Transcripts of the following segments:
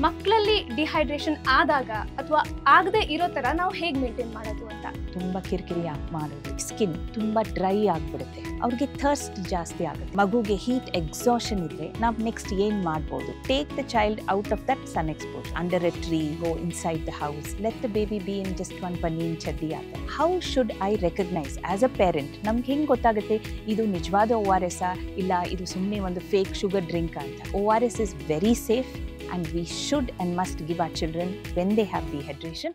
ಮಕ್ಕಳಲ್ಲಿ ಡಿಹೈಡ್ರೇಷನ್ ಆದಾಗ ಅಥವಾ ಆಗದೆ ಇರೋ ತರ ನಾವು ಹೇಗೆ ಮೇಂಟೈನ್ ಮಾಡೋದು ಅಂತ. ತುಂಬಾ ಕಿರಿಕಿರಿ ಮಾಡೋದು, ಸ್ಕಿನ್ ತುಂಬಾ ಡ್ರೈ ಆಗ್ಬಿಡುತ್ತೆ, ಅವ್ರಿಗೆ ಥರ್ಸ್ಟ್ ಜಾಸ್ತಿ ಆಗುತ್ತೆ. ಮಗುಗೆ ಹೀಟ್ ಎಕ್ಸಾಷನ್ ಇದ್ರೆ ನಾವು ನೆಕ್ಸ್ಟ್ ಏನ್ ಮಾಡ್ಬೋದು? Take the child out of that sun exposure, under a tree, go inside the house, let the baby be in just one banian chaddi ಆತ. How should I recognise as a parent? ನಮ್ಗೆ ಹೆಂಗ್ ಗೊತ್ತಾಗುತ್ತೆ ಇದು ನಿಜವಾದ ORS ಇಲ್ಲ ಇದು ಸುಮ್ಮನೆ ಒಂದು ಫೇಕ್ ಶುಗರ್ ಡ್ರಿಂಕ್ ಅಂತ? ORS is very safe and we should and must give our children when they have dehydration.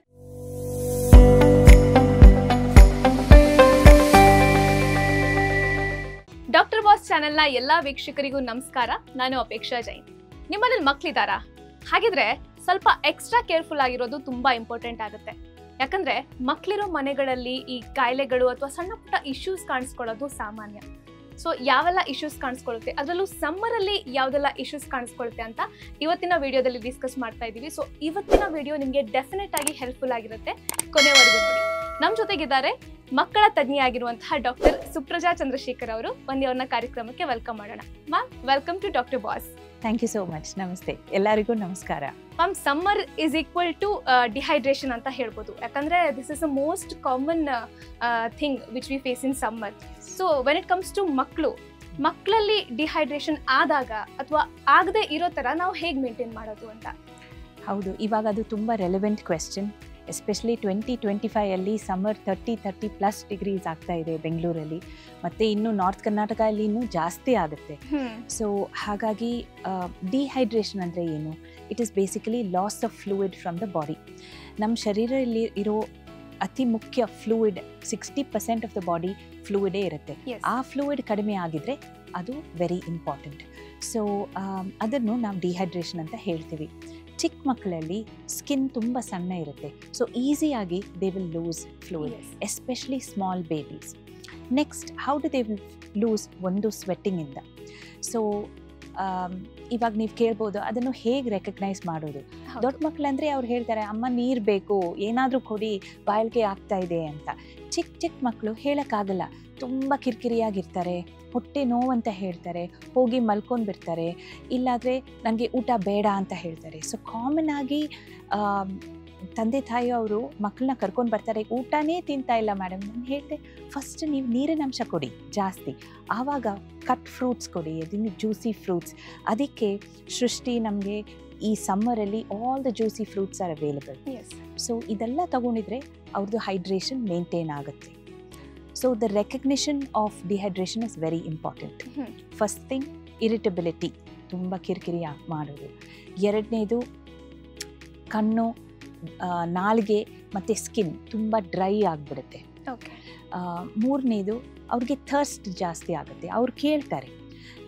Doctor boss ಚಾನೆಲ್ನ ಎಲ್ಲ ವೀಕ್ಷಕರಿಗೂ ನಮಸ್ಕಾರ. ನಾನು ಅಪೇಕ್ಷಾ ಜೈನ್. ನಿಮ್ಮಲ್ಲಿ ಮಕ್ಕಳಿದ್ದಾರಾ? ಹಾಗಿದ್ರೆ ಸ್ವಲ್ಪ ಎಕ್ಸ್ಟ್ರಾ ಕೇರ್ಫುಲ್ ಆಗಿರೋದು ತುಂಬಾ ಇಂಪಾರ್ಟೆಂಟ್ ಆಗುತ್ತೆ. ಯಾಕಂದ್ರೆ ಮಕ್ಕಳಿರೋ ಮನೆಗಳಲ್ಲಿ ಈ ಕಾಯಿಲೆಗಳು ಅಥವಾ ಸಣ್ಣ ಪುಟ್ಟ ಇಶ್ಯೂಸ್ ಕಾಣಿಸ್ಕೊಳ್ಳೋದು ಸಾಮಾನ್ಯ. ಸೊ ಯಾವೆಲ್ಲ ಇಶ್ಯೂಸ್ ಕಾಣಿಸ್ಕೊಳ್ಳುತ್ತೆ, ಅದರಲ್ಲೂ ಸಮ್ಮರಲ್ಲಿ ಯಾವುದೆಲ್ಲ ಇಶ್ಯೂಸ್ ಕಾಣಿಸ್ಕೊಳ್ಳುತ್ತೆ ಅಂತ ಇವತ್ತಿನ ವಿಡಿಯೋದಲ್ಲಿ ಡಿಸ್ಕಸ್ ಮಾಡ್ತಾ ಇದ್ದೀವಿ. ಸೊ ಇವತ್ತಿನ ವಿಡಿಯೋ ನಿಮಗೆ ಡೆಫಿನೆಟ್ ಆಗಿ ಹೆಲ್ಪ್ಫುಲ್ ಆಗಿರುತ್ತೆ, ಕೊನೆವರೆಗೂ ನೋಡಿ. ನಮ್ಮ ಜೊತೆಗಿದ್ದಾರೆ ಮಕ್ಕಳ ತಜ್ಞೆಯಾಗಿರುವಂತಹ ಡಾಕ್ಟರ್ ಸುಪ್ರಜಾ ಚಂದ್ರಶೇಖರ್ ಅವರು. ಬನ್ನಿ ಅವ್ರನ್ನ ಕಾರ್ಯಕ್ರಮಕ್ಕೆ ವೆಲ್ಕಮ್ ಮಾಡೋಣ. Ma'am, welcome to doctor Boss. Thank you so much. ನಮಸ್ತೆ, ಎಲ್ಲರಿಗೂ ನಮಸ್ಕಾರ. Ma'am, summer is equal to dehydration ಅಂತ ಹೇಳ್ಬೋದು. ಯಾಕಂದ್ರೆ this is the most common thing which we face in summer. So when it comes to ಮಕ್ಕಳಲ್ಲಿ dehydration ಆದಾಗ ಅಥವಾ ಆಗದೆ ಇರೋ ತರ ನಾವು ಹೇಗೆ ಮೇಂಟೈನ್ ಮಾಡೋದು ಅಂತ. ಹೌದು, ಇವಾಗ ಅದು ತುಂಬ relevant question. Especially 2025 summer 30+ degrees ಆಗ್ತಾ ಇದೆ ಬೆಂಗಳೂರಲ್ಲಿ, ಮತ್ತು ಇನ್ನು ನಾರ್ತ್ ಕರ್ನಾಟಕದಲ್ಲಿ ಇನ್ನೂ ಜಾಸ್ತಿ ಆಗುತ್ತೆ. ಸೊ ಹಾಗಾಗಿ ಡಿಹೈಡ್ರೇಷನ್ ಅಂದರೆ ಏನು? It is basically loss of fluid from the body. ನಮ್ಮ ಶರೀರದಲ್ಲಿ ಇರೋ ಅತಿ ಮುಖ್ಯ ಫ್ಲೂಯಿಡ್ 60% ಆಫ್ ದ ಬಾಡಿ ಫ್ಲೂಯಿಡೇ ಇರುತ್ತೆ. ಆ ಫ್ಲೂಯಿಡ್ ಕಡಿಮೆ ಆಗಿದ್ರೆ ಅದು ವೆರಿ ಇಂಪಾರ್ಟೆಂಟ್. ಸೊ ಅದನ್ನು ನಾವು ಡಿಹೈಡ್ರೇಷನ್ ಅಂತ ಹೇಳ್ತೀವಿ. ಚಿಕ್ಕ ಮಕ್ಕಳಲ್ಲಿ ಸ್ಕಿನ್ ತುಂಬ ಸಣ್ಣ ಇರುತ್ತೆ, ಸೊ ಈಸಿಯಾಗಿ they will lose fluid, especially small babies. Next, how do they will lose? ಒಂದು ಸ್ವೆಟ್ಟಿಂಗಿಂದ. ಸೊ ಇವಾಗ ನೀವು ಕೇಳ್ಬೋದು ಅದನ್ನು ಹೇಗೆ ರೆಕಗ್ನೈಸ್ ಮಾಡೋದು. ದೊಡ್ಡ ಮಕ್ಕಳಂದರೆ ಅವ್ರು ಹೇಳ್ತಾರೆ ಅಮ್ಮ ನೀರು ಬೇಕು, ಏನಾದರೂ ಕೊಡಿ, ಬಾಯಿಗೆ ಆಗ್ತಾ ಇದೆ ಅಂತ. ಚಿಕ್ಕ ಮಕ್ಕಳು ಹೇಳೋಕ್ಕಾಗಲ್ಲ, ತುಂಬ ಕಿರಿಕಿರಿಯಾಗಿರ್ತಾರೆ, ಹೊಟ್ಟೆ ನೋವಂತ ಹೇಳ್ತಾರೆ, ಹೋಗಿ ಮಲ್ಕೊಂಡ್ಬಿಡ್ತಾರೆ, ಇಲ್ಲಾದರೆ ನನಗೆ ಊಟ ಬೇಡ ಅಂತ ಹೇಳ್ತಾರೆ. ಸೊ ಕಾಮನ್ ಆಗಿ ತಂದೆ ತಾಯಿಯವರು ಮಕ್ಕಳನ್ನ ಕರ್ಕೊಂಡು ಬರ್ತಾರೆ, ಊಟನೇ ತಿಂತಾ ಇಲ್ಲ ಮೇಡಮ್. ನಾನು ಹೇಳ್ತೆ ಫಸ್ಟ್ ನೀವು ನೀರಿನ ಅಂಶ ಕೊಡಿ ಜಾಸ್ತಿ, ಆವಾಗ ಕಟ್ ಫ್ರೂಟ್ಸ್ ಕೊಡಿ, ಅದನ್ನು ಜ್ಯೂಸಿ ಫ್ರೂಟ್ಸ್. ಅದಕ್ಕೆ ಸೃಷ್ಟಿ ನಮಗೆ ಈ ಸಮ್ಮರಲ್ಲಿ all the juicy fruits are available. So ಇದೆಲ್ಲ ತಗೊಂಡಿದ್ರೆ ಅವ್ರದ್ದು ಹೈಡ್ರೇಷನ್ ಮೇಂಟೈನ್ ಆಗುತ್ತೆ. So the recognition of dehydration is very important. First thing, irritability, ತುಂಬ ಕಿರಿಕಿರಿ ಮಾಡೋದು. ಎರಡನೇದು, ಕಣ್ಣು, ನಾಲಿಗೆ ಮತ್ತು ಸ್ಕಿನ್ ತುಂಬ ಡ್ರೈ ಆಗಿಬಿಡುತ್ತೆ. ಮೂರನೇದು, ಅವ್ರಿಗೆ ಥರ್ಸ್ಟ್ ಜಾಸ್ತಿ ಆಗುತ್ತೆ, ಅವ್ರು ಕೇಳ್ತಾರೆ.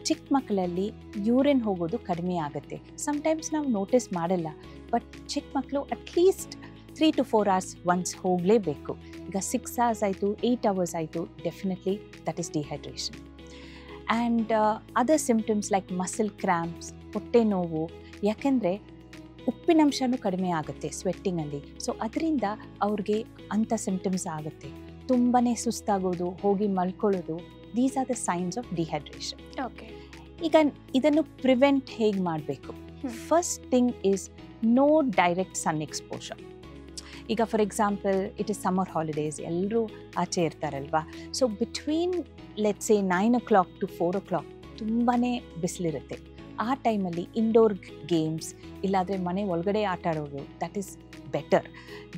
ಚಿಕ್ಕ ಮಕ್ಕಳಲ್ಲಿ ಯೂರಿನ್ ಹೋಗೋದು ಕಡಿಮೆ ಆಗುತ್ತೆ. ಸಮ್ಟೈಮ್ಸ್ ನಾವು ನೋಟಿಸ್ ಮಾಡಲ್ಲ, ಬಟ್ ಚಿಕ್ಕ ಮಕ್ಕಳು ಅಟ್ಲೀಸ್ಟ್ 3 to 4 hours ಒನ್ಸ್ ಹೋಗಲೇಬೇಕು. ಈಗ 6 hours ಆಯಿತು, 8 hours ಆಯಿತು, definitely that is dehydration. And other symptoms like muscle cramps, ಹೊಟ್ಟೆ ನೋವು, ಯಾಕೆಂದರೆ ಉಪ್ಪಿನಂಶನೂ ಕಡಿಮೆ ಆಗುತ್ತೆ ಸ್ವೆಟ್ಟಿಂಗಲ್ಲಿ. ಸೊ ಅದರಿಂದ ಅವ್ರಿಗೆ ಅಂಥ ಸಿಂಪ್ಟಮ್ಸ್ ಆಗುತ್ತೆ. ತುಂಬಾ ಸುಸ್ತಾಗೋದು, ಹೋಗಿ ಮಲ್ಕೊಳ್ಳೋದು, these are the signs of dehydration. Okay, ಈಗ ಇದನ್ನು ಪ್ರಿವೆಂಟ್ ಹೇಗೆ ಮಾಡಬೇಕು? First thing is no direct sun exposure. ಈಗ for example it is summer holidays, ಎಲ್ಲರೂ ಆಚೆ ಇರ್ತಾರಲ್ವಾ. So between let's say 9 o'clock to 4 o'clock ತುಂಬಾ ಬಿಸಿಲಿರುತ್ತೆ. ಆ ಟೈಮಲ್ಲಿ ಇಂಡೋರ್ ಗೇಮ್ಸ್ ಇಲ್ಲಾಂದರೆ ಮನೆ ಒಳಗಡೆ ಆಟ ಆಡೋದು, ದಟ್ ಈಸ್ ಬೆಟರ್.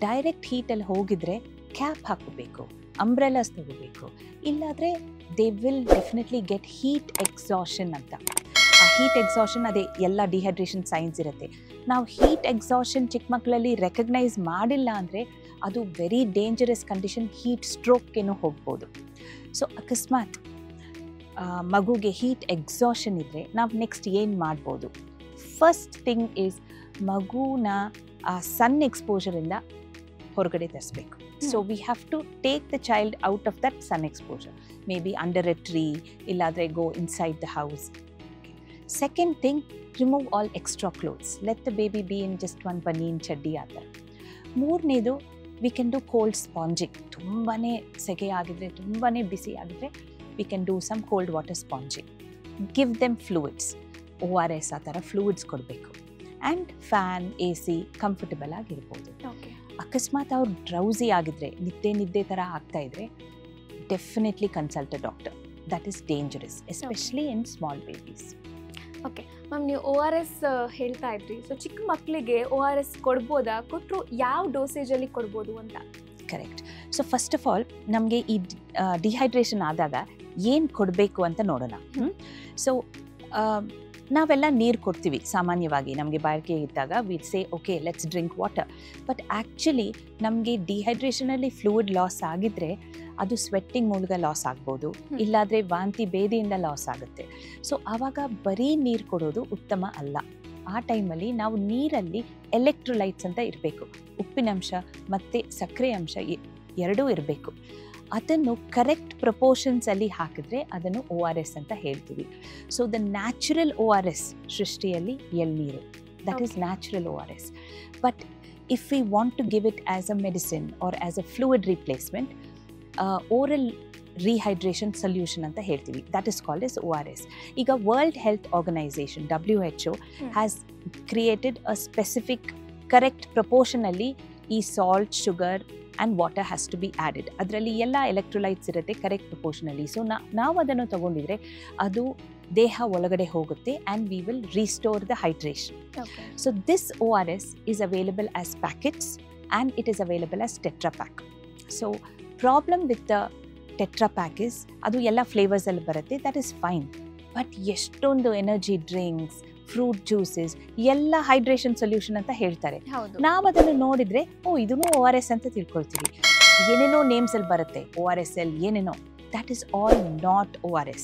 ಡೈರೆಕ್ಟ್ ಹೀಟಲ್ಲಿ ಹೋಗಿದ್ರೆ ಕ್ಯಾಪ್ ಹಾಕೋಬೇಕು, ಅಂಬ್ರೆಲಾಸ್ ತಗೋಬೇಕು, ಇಲ್ಲಾದರೆ they will definitely get heat exhaustion ಅಂತ. ಆ ಹೀಟ್ ಎಕ್ಸಾಷನ್ ಅದೇ ಎಲ್ಲ ಡಿಹೈಡ್ರೇಷನ್ ಸೈನ್ಸ್ ಇರುತ್ತೆ. ನಾವು ಹೀಟ್ ಎಕ್ಸಾಷನ್ ಚಿಕ್ಕ ಮಕ್ಕಳಲ್ಲಿ ರೆಕಗ್ನೈಸ್ ಮಾಡಿಲ್ಲ ಅಂದರೆ ಅದು ವೆರಿ ಡೇಂಜರಸ್ ಕಂಡೀಷನ್, ಹೀಟ್ ಸ್ಟ್ರೋಕ್ಗೇನೂ ಹೋಗ್ಬೋದು. ಸೊ ಅಕಸ್ಮಾತ್ ಮಗುಗೆ ಹೀಟ್ ಎಕ್ಸಾಷನ್ ಇದ್ದರೆ ನಾವು ನೆಕ್ಸ್ಟ್ ಏನು ಮಾಡ್ಬೋದು? ಫಸ್ಟ್ ಥಿಂಗ್ ಈಸ್ ಮಗುನ ಆ ಸನ್ ಎಕ್ಸ್ಪೋಜರಿಂದ ಹೊರಗಡೆ ತರಿಸ್ಬೇಕು. So we have to take the child out of that sun exposure, may be under a tree, ಇಲ್ಲಾದರೆ go inside the house. Second thing, remove all extra clothes. Let the baby be in just one banian chaddi ಆ ಥರ. ಮೂರನೇದು, we can do cold sponging. ತುಂಬಾ ಸೆಕೆ ಆಗಿದ್ರೆ, ತುಂಬಾ ಬಿಸಿ ಆಗಿದ್ರೆ, we can do some cold water sponging. Give them fluids, ORS ಆ ಥರ ಫ್ಲೂಯಿಡ್ಸ್ ಕೊಡಬೇಕು. ಆ್ಯಂಡ್ ಫ್ಯಾನ್ AC ಕಂಫರ್ಟಬಲ್ ಆಗಿರ್ಬೋದು. ಓಕೆ ಅಕಸ್ಮಾತ್ ಅವ್ರು ಡ್ರೌಸಿ ಆಗಿದ್ರೆ ನಿದ್ದೆ ಥರ ಆಗ್ತಾ ಇದ್ರೆ definitely consult a doctor. That is dangerous especially in small babies. Okay ma'am, ನೀವು ORS ಹೇಳ್ತಾ ಇದ್ರಿ. ಸೊ ಚಿಕ್ಕ ಮಕ್ಕಳಿಗೆ ORS ಕೊಡ್ಬೋದಾ? ಕೊಟ್ಟರು ಯಾವ ಡೋಸೇಜಲ್ಲಿ ಕೊಡ್ಬೋದು ಅಂತ? Correct. So first of all ನಮಗೆ ಈ ಡಿಹೈಡ್ರೇಷನ್ ಆದಾಗ ಏನು ಕೊಡಬೇಕು ಅಂತ ನೋಡೋಣ. ಸೊ ನಾವೆಲ್ಲ ನೀರು ಕೊಡ್ತೀವಿ ಸಾಮಾನ್ಯವಾಗಿ. ನಮಗೆ ಬಾಯಾರಿಕೆ ಇದ್ದಾಗ we say okay let's drink water. But actually ನಮಗೆ ಡಿಹೈಡ್ರೇಷನಲ್ಲಿ ಫ್ಲೂಯಿಡ್ ಲಾಸ್ ಆಗಿದ್ದರೆ ಅದು ಸ್ವೆಟ್ಟಿಂಗ್ ಮೂಲಕ ಲಾಸ್ ಆಗ್ಬೋದು, ಇಲ್ಲಾದರೆ ವಾಂತಿ ಭೇದಿಯಿಂದ ಲಾಸ್ ಆಗುತ್ತೆ. ಸೊ ಆವಾಗ ಬರೀ ನೀರು ಕೊಡೋದು ಉತ್ತಮ ಅಲ್ಲ. ಆ ಟೈಮಲ್ಲಿ ನಾವು ನೀರಲ್ಲಿ ಎಲೆಕ್ಟ್ರೋಲೈಟ್ಸ್ ಅಂತ ಇರಬೇಕು, ಉಪ್ಪಿನಂಶ ಮತ್ತು ಸಕ್ಕರೆ ಅಂಶ ಎರಡೂ ಇರಬೇಕು. ಅದನ್ನು ಕರೆಕ್ಟ್ ಪ್ರಪೋರ್ಷನ್ಸಲ್ಲಿ ಹಾಕಿದ್ರೆ ಅದನ್ನು ORS ಅಂತ ಹೇಳ್ತೀವಿ. ಸೊ ದ ನ್ಯಾಚುರಲ್ ORS ಸೃಷ್ಟಿಯಲ್ಲಿ ಎಳ್ನೀರು, that is natural ORS. But if we want to give it as a medicine or as a fluid replacement, oral rehydration solution ಅಂತ ಹೇಳ್ತೀವಿ, that is called as ORS. ಈಗ world health organisation WHO has created a specific correct ಪ್ರಪೋರ್ಷನಲ್ಲಿ ಈ salt, sugar and water has to be added. ಅದರಲ್ಲಿ ಎಲ್ಲ electrolytes ಇರುತ್ತೆ correct ಪ್ರಪೋರ್ಷನಲ್ಲಿ. So ನಾವು ಅದನ್ನು ತಗೊಂಡಿದ್ರೆ ಅದು ದೇಹ ಒಳಗಡೆ ಹೋಗುತ್ತೆ and we will restore the hydration. So this ORS is available as packets and it is available as tetra pack. So problem with the tetra pack is ಅದು ಎಲ್ಲ ಫ್ಲೇವರ್ಸಲ್ಲಿ ಬರುತ್ತೆ, ದಟ್ ಈಸ್ ಫೈನ್. ಬಟ್ ಎಷ್ಟೊಂದು energy drinks, fruit juices ಎಲ್ಲ hydration solution ಅಂತ ಹೇಳ್ತಾರೆ. ನಾವು ಅದನ್ನು ನೋಡಿದರೆ ಇದನ್ನು ORS ಅಂತ ತಿಳ್ಕೊಳ್ತೀವಿ. ಏನೇನೋ ನೇಮ್ಸಲ್ಲಿ ಬರುತ್ತೆ ORSL ಏನೇನೋ, that is all not ORS.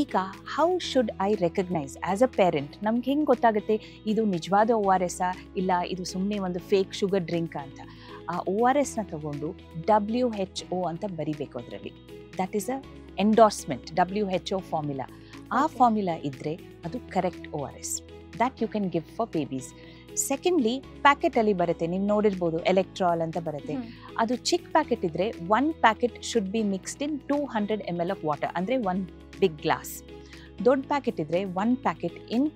ಈಗ how should I recognise as a parent? ನಮ್ಗೆ ಹೆಂಗೆ ಗೊತ್ತಾಗುತ್ತೆ ಇದು ನಿಜವಾದ ORSಾ ಇಲ್ಲ ಇದು ಸುಮ್ಮನೆ ಒಂದು ಫೇಕ್ ಶುಗರ್ ಡ್ರಿಂಕಾ ಅಂತ? ಆ ORSನ ತಗೊಂಡು WHO ಅಂತ ಬರಿಬೇಕು ಅದರಲ್ಲಿ. That is a endorsement, WHO formula. ಆ ಫಾರ್ಮುಲಾ ಇದ್ದರೆ ಅದು correct ORS. That you can give for babies. Secondly ಪ್ಯಾಕೆಟಲ್ಲಿ ಬರುತ್ತೆ, ನೀವು ನೋಡಿರ್ಬೋದು ಎಲೆಕ್ಟ್ರಾಲ್ ಅಂತ ಬರುತ್ತೆ. ಅದು ಚಿಕ್ಕ ಪ್ಯಾಕೆಟ್ ಇದ್ದರೆ 1 packet should be mixed in 200 ml of water, ಅಂದರೆ 1 ಬಿಗ್ ಗ್ಲಾಸ್. ದೊಡ್ಡ ಪ್ಯಾಕೆಟ್ ಇದ್ದರೆ 1 ಪ್ಯಾಕೆಟ್ ಇನ್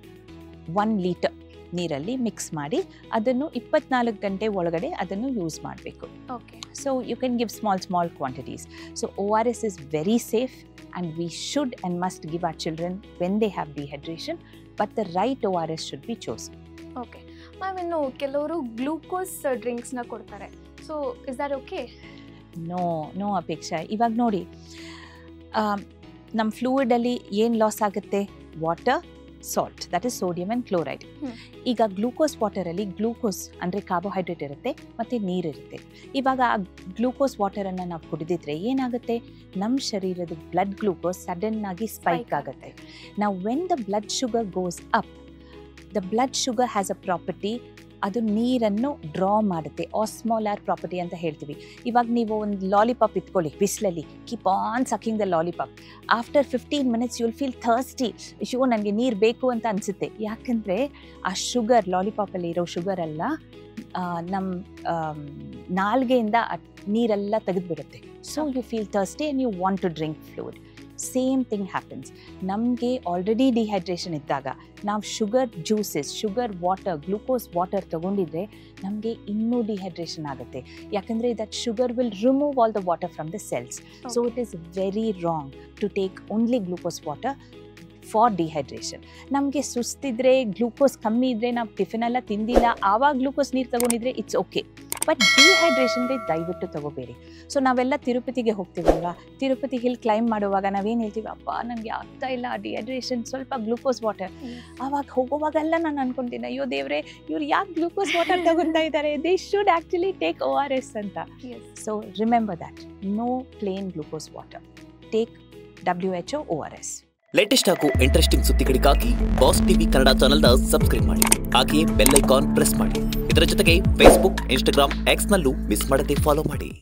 1 ಲೀಟರ್ ನೀರಲ್ಲಿ ಮಿಕ್ಸ್ ಮಾಡಿ ಅದನ್ನು 24 ಗಂಟೆ ಒಳಗಡೆ ಅದನ್ನು ಯೂಸ್ ಮಾಡಬೇಕು. So you can give small quantities. So ORS is very safe and we should and must give our children when they have dehydration, but the right ORS should be chosen. Okay ma'am, ಇನ್ನು ಕೆಲವರು glucose ಡ್ರಿಂಕ್ಸ್ನ ಕೊಡ್ತಾರೆ. So is that okay? No Apeksha. ಇವಾಗ ನೋಡಿ, ನಮ್ಮ ಫ್ಲೂಯಿಡಲ್ಲಿ ಏನು loss ಆಗುತ್ತೆ? Water, salt, that is sodium and chloride. ಈಗ ಗ್ಲೂಕೋಸ್ ವಾಟರಲ್ಲಿ ಗ್ಲೂಕೋಸ್ ಅಂದರೆ ಕಾರ್ಬೋಹೈಡ್ರೇಟ್ ಇರುತ್ತೆ ಮತ್ತು ನೀರಿರುತ್ತೆ. ಇವಾಗ ಆ ಗ್ಲೂಕೋಸ್ ವಾಟರನ್ನು ನಾವು ಕುಡಿದಿದ್ರೆ ಏನಾಗುತ್ತೆ? ನಮ್ಮ ಶರೀರದ ಬ್ಲಡ್ ಗ್ಲೂಕೋಸ್ ಸಡನ್ನಾಗಿ ಸ್ಪೈಕ್ ಆಗುತ್ತೆ. ನಾವು when the blood sugar goes up, the blood sugar has a property, ಅದು ನೀರನ್ನು ಡ್ರಾ ಮಾಡುತ್ತೆ, ಆಸ್ಮೋಲಾರ್ ಪ್ರಾಪರ್ಟಿ ಅಂತ ಹೇಳ್ತೀವಿ. ಇವಾಗ ನೀವು ಒಂದು ಲಾಲಿಪಾಪ್ ಇಟ್ಕೊಳ್ಳಿ ಬಿಸಿಲಲ್ಲಿ, keep on sucking the lollipop. After 15 minutes you will feel thirsty. ಅಯ್ಯೋ ನನಗೆ ನೀರು ಬೇಕು ಅಂತ ಅನಿಸುತ್ತೆ. ಯಾಕಂದರೆ ಆ ಶುಗರ್, ಲಾಲಿಪಾಪಲ್ಲಿ ಇರೋ ಶುಗರ್ ಎಲ್ಲ ನಮ್ಮ ನಾಲ್ಗೆಯಿಂದ ನೀರೆಲ್ಲ ತೆಗೆದುಬಿಡುತ್ತೆ. So you feel thirsty and you want to drink fluid. Same thing happens. ನಮಗೆ ಆಲ್ರೆಡಿ ಡಿಹೈಡ್ರೇಷನ್ ಇದ್ದಾಗ ನಾವು sugar juices, sugar water, glucose water ತೊಗೊಂಡಿದ್ರೆ ನಮಗೆ ಇನ್ನೂ ಡಿಹೈಡ್ರೇಷನ್ ಆಗುತ್ತೆ. ಯಾಕಂದರೆ that sugar will remove all the water from the cells. So it is very wrong to take only glucose water for dehydration. ನಮಗೆ ಸುಸ್ತಿದ್ರೆ, glucose ಕಮ್ಮಿ ಇದ್ದರೆ, ನಾವು ಟಿಫಿನ್ ಎಲ್ಲ ತಿಂದಿಲ್ಲ ಆವಾಗ ಗ್ಲೂಕೋಸ್ ನೀರು ತೊಗೊಂಡಿದ್ರೆ ಇಟ್ಸ್ ಓಕೆ. ಬಟ್ ಡಿಹೈಡ್ರೇಷನ್ಗೆ ದಯವಿಟ್ಟು ತಗೋಬೇಡಿ. ಸೊ ನಾವೆಲ್ಲ ತಿರುಪತಿಗೆ ಹೋಗ್ತೀವಲ್ವಾ, ತಿರುಪತಿ ಹಿಲ್ ಕ್ಲೈಂಬ್ ಮಾಡುವಾಗ ನಾವೇನು ಹೇಳ್ತೀವಿ? ಅಪ್ಪ ನನಗೆ ಆಗ್ತಾ ಇಲ್ಲ ಡಿಹೈಡ್ರೇಷನ್, ಸ್ವಲ್ಪ ಗ್ಲೂಕೋಸ್ ವಾಟರ್. ಆವಾಗ ಹೋಗುವಾಗೆಲ್ಲ ನಾನು ಅನ್ಕೊತೀನಿ, ಅಯ್ಯೋ ದೇವ್ರೆ ಇವ್ರು ಯಾಕೆ ಗ್ಲೂಕೋಸ್ ವಾಟರ್ ತಗೊತಾ ಇದ್ದಾರೆ? They should actually take ORS ಅಂತ. So remember that, no plain glucose water, take WHO ORS. Latest ಹಾಗೂ ಇಂಟ್ರೆಸ್ಟಿಂಗ್ ಸುದ್ದಿಗಳಿಗಾಗಿ ಬಾಸ್ ಟಿವಿ ಕನ್ನಡ ಚಾನೆಲ್ನ ಸಬ್ಸ್ಕ್ರೈಬ್ ಮಾಡಿ. ಹಾಗೆಯೇ ಬೆಲ್ ಐಕಾನ್ ಪ್ರೆಸ್ ಮಾಡಿ. ಇದರ ಜೊತೆಗೆ ಫೇಸ್ಬುಕ್, ಇನ್ಸ್ಟಾಗ್ರಾಮ್, ಎಕ್ಸ್ನಲ್ಲೂ ಮಿಸ್ ಮಾಡದೆ ಫಾಲೋ ಮಾಡಿ.